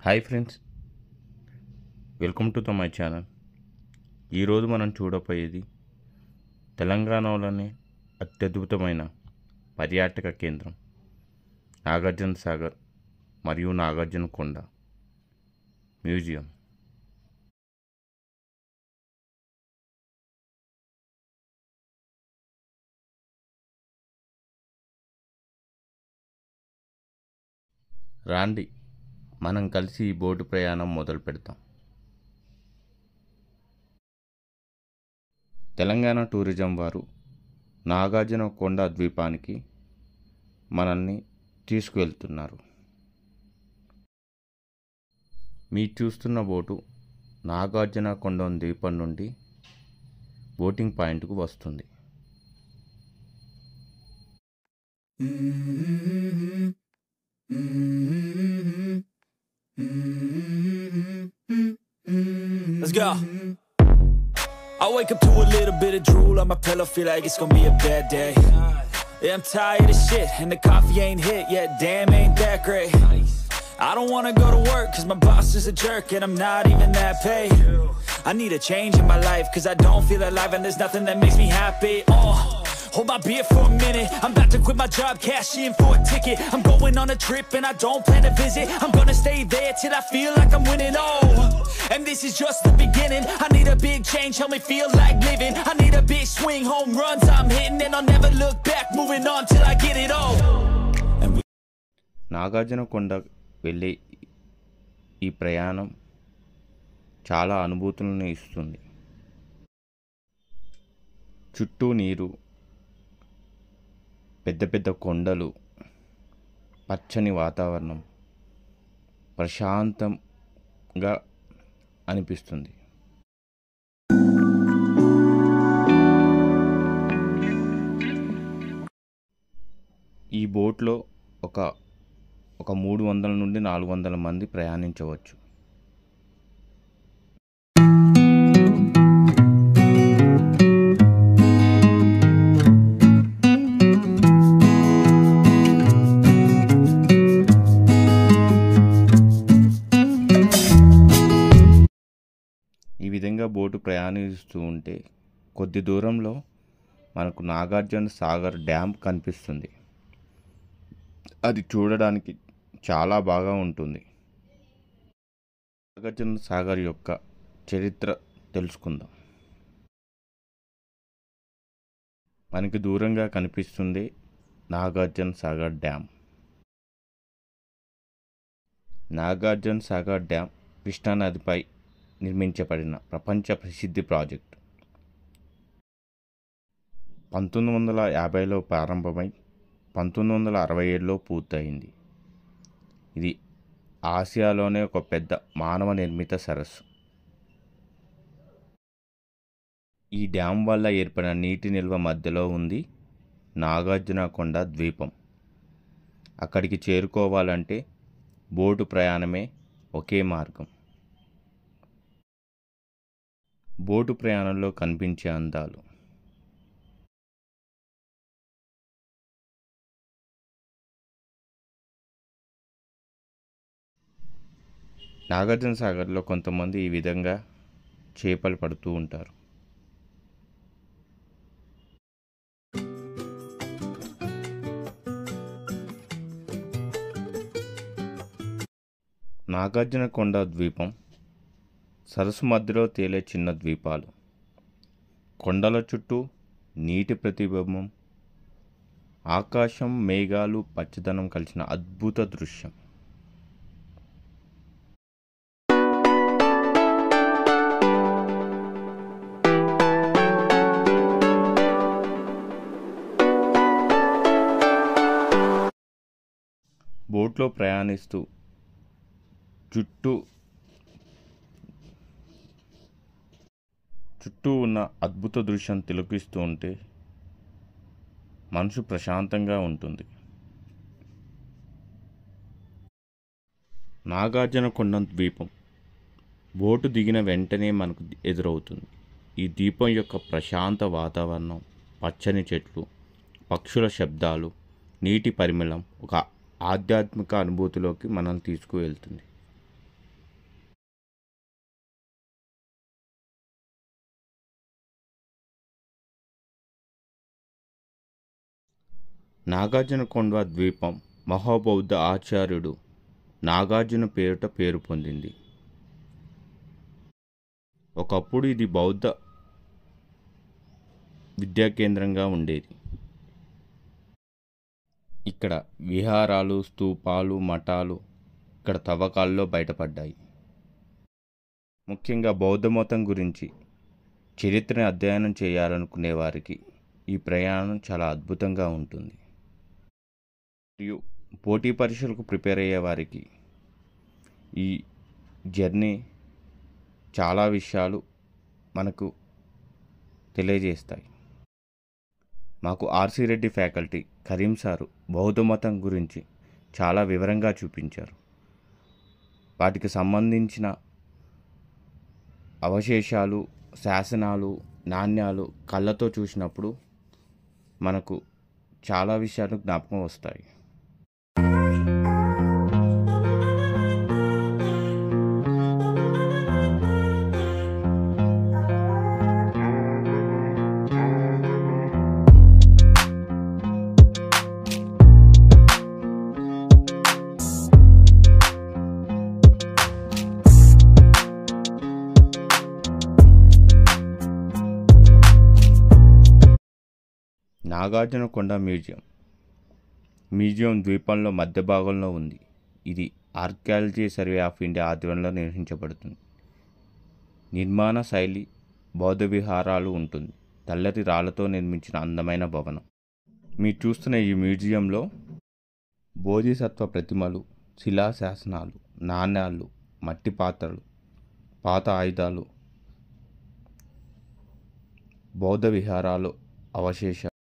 Hi friends, welcome to my channel. ఈరోజు మనం చూడబోయేది తెలంగాణలోనే అత్యద్భుతమైన పర్యాటక కేంద్రం నాగార్జున సాగర్ మరియు నాగార్జున కొండ మ్యూజియం. రాండి, మనం కలిసి ఈ బోటు ప్రయాణం మొదలు పెడతాం. తెలంగాణ టూరిజం వారు నాగార్జున కొండ ద్వీపానికి మనల్ని తీసుకువెళ్తున్నారు. మీరు చూస్తున్న బోటు నాగార్జున కొండ ద్వీపం నుండి బోటింగ్ పాయింట్కు వస్తుంది. Let's go. I wake up to a little bit of drool on my pillow, feel like it's gonna be a bad day. Yeah, I'm tired of shit, and the coffee ain't hit yet, damn ain't that great. I don't wanna go to work, cause my boss is a jerk, and I'm not even that paid. I need a change in my life, cause I don't feel alive, and there's nothing that makes me happy. Hold my beer for a minute, I'm about to quit my job, cash in for a ticket. I'm going on a trip and I don't plan to visit. I'm gonna stay there till I feel like I'm winning, and this is just the beginning. I need a big change, help me feel like living. I need a big swing, home runs I'm hitting, and I'll never look back, moving on till I get it all. Nagarjuna కొండ వెళ్ళే ఈ ప్రయాణం చాలా అనుభూతులను ఇస్తుంది. చుట్టూ నీరు, పెద్ద పెద్ద కొండలు, పచ్చని వాతావరణం ప్రశాంతంగా అనిపిస్తుంది. ఈ బోట్లో ఒక 300 నుండి 400 మంది ప్రయాణించవచ్చు. ఈ విధంగా బోటు ప్రయాణిస్తూ ఉంటే కొద్ది దూరంలో మనకు నాగార్జున సాగర్ డ్యామ్ కనిపిస్తుంది. అది చూడడానికి చాలా బాగా ఉంటుంది. నాగార్జున సాగర్ యొక్క చరిత్ర తెలుసుకుందాం. మనకి దూరంగా కనిపిస్తుంది నాగార్జున సాగర్ డ్యామ్. నాగార్జున సాగర్ డ్యామ్ కృష్ణానదిపై నిర్మించబడిన ప్రపంచ ప్రసిద్ధి ప్రాజెక్టు. 1950లో ప్రారంభమై 1967లో పూర్తయింది. ఇది ఆసియాలోనే ఒక పెద్ద మానవ నిర్మిత సరస్సు. ఈ డ్యామ్ వల్ల ఏర్పడిన నీటి నిల్వ మధ్యలో ఉంది నాగార్జున కొండ ద్వీపం. అక్కడికి చేరుకోవాలంటే బోటు ప్రయాణమే ఒకే మార్గం. బోటు ప్రయాణంలో కనిపించే అందాలు. నాగార్జున సాగర్లో కొంతమంది ఈ విధంగా చేపలు పడుతూ ఉంటారు. నాగార్జున కొండ ద్వీపం సరస్సు మధ్యలో తేలే చిన్న ద్వీపాలు, కొండల చుట్టూ నీటి ప్రతిబింబం, ఆకాశం, మేఘాలు, పచ్చదనం కలిసిన అద్భుత దృశ్యం. బోట్లో ప్రయాణిస్తూ చుట్టూ ఉన్న అద్భుత దృశ్యం తిలకిస్తూ ఉంటే మనసు ప్రశాంతంగా ఉంటుంది. నాగార్జున కొండ ద్వీపం బోటు దిగిన వెంటనే మనకు ఎదురవుతుంది. ఈ ద్వీపం యొక్క ప్రశాంత వాతావరణం, పచ్చని చెట్లు, పక్షుల శబ్దాలు, నీటి పరిమళం ఒక ఆధ్యాత్మిక అనుభూతిలోకి మనల్ని తీసుకువెళ్తుంది. నాగార్జునకొండ ద్వీపం మహాబౌద్ధ ఆచార్యుడు నాగార్జున పేరుట పేరు పొందింది. ఒకప్పుడు ఇది బౌద్ధ విద్యా కేంద్రంగా ఉండేది. ఇక్కడ విహారాలు, స్తూపాలు, మఠాలు ఇక్కడ తవ్వకాల్లో బయటపడ్డాయి. ముఖ్యంగా బౌద్ధ మతం గురించి చరిత్రను అధ్యయనం చేయాలనుకునే వారికి ఈ ప్రయాణం చాలా అద్భుతంగా ఉంటుంది. మరియు పోటీ పరీక్షలకు ప్రిపేర్ అయ్యే వారికి ఈ జర్నీ చాలా విషయాలు మనకు తెలియజేస్తాయి. మాకు RC Reddy faculty Karim sir బౌద్ధ మతం గురించి చాలా వివరంగా చూపించారు. వాటికి సంబంధించిన అవశేషాలు, శాసనాలు, నాణ్యాలు కళ్ళతో చూసినప్పుడు మనకు చాలా విషయాలు జ్ఞాపకం వస్తాయి. నాగార్జునకొండ మ్యూజియం ద్వీపంలో మధ్య భాగంలో ఉంది. ఇది ఆర్కియాలజీ సర్వే ఆఫ్ ఇండియా ఆధ్వర్యంలో నిర్వహించబడుతుంది. నిర్మాణ శైలి బౌద్ధ విహారాలు ఉంటుంది. తెల్లటి రాళ్లతో నిర్మించిన అందమైన భవనం. మీరు చూస్తున్న ఈ మ్యూజియంలో బోధిసత్వ ప్రతిమలు, శిలాశాసనాలు, నాణ్యాలు, మట్టి పాత్రలు, పాత ఆయుధాలు, బౌద్ధ విహారాలు అవశేషాలు